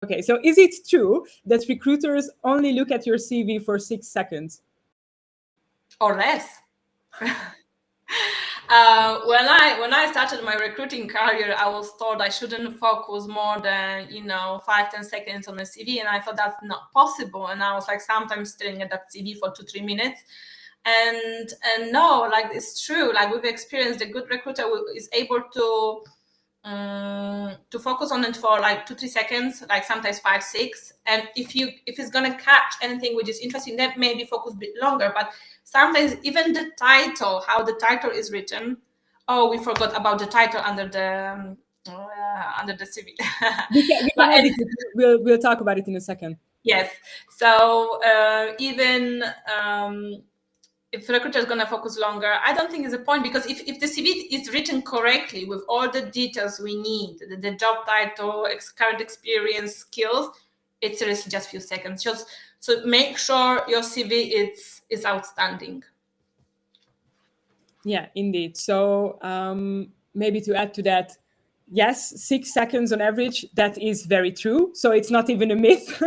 Okay, so is it true that recruiters only look at your CV for 6 seconds? Or less. When I started my recruiting career, I was told I shouldn't focus more than 5-10 seconds on a CV, and I thought that's not possible. And I was like sometimes staring at that CV for 2-3 minutes, and no, like it's true. Like we've experienced, a good recruiter is able to focus on it for like 2-3 seconds, like sometimes 5-6, and if it's gonna catch anything which is interesting, then maybe focus a bit longer. But sometimes even the title, how the title is written, we forgot about the title under the CV. We can edit it. We'll talk about it in a second. Yes, so even if the recruiter is going to focus longer, I don't think it's a point, because if the CV is written correctly with all the details we need, the job title, current experience, skills, it's seriously just a few seconds. Just so make sure your CV is outstanding. Yeah, indeed. So maybe to add to that, yes, 6 seconds on average, that is very true. So it's not even a myth.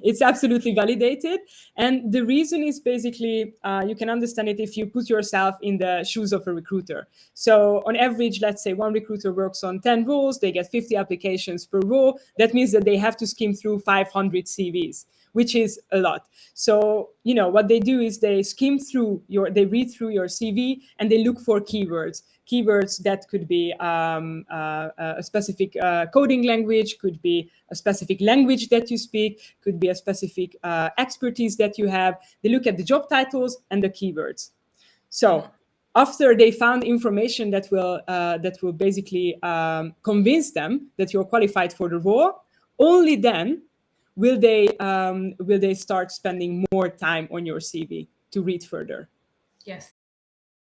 It's absolutely validated. And the reason is basically, you can understand it if you put yourself in the shoes of a recruiter. So on average, let's say one recruiter works on 10 roles, they get 50 applications per role. That means that they have to skim through 500 CVs, which is a lot. So, what they do is they they read through your CV and they look for keywords that could be a specific coding language, could be a specific language that you speak, could be a specific expertise that you have. They look at the job titles and the keywords. So after they found information that will basically convince them that you're qualified for the role, only then will they start spending more time on your CV to read further. Yes.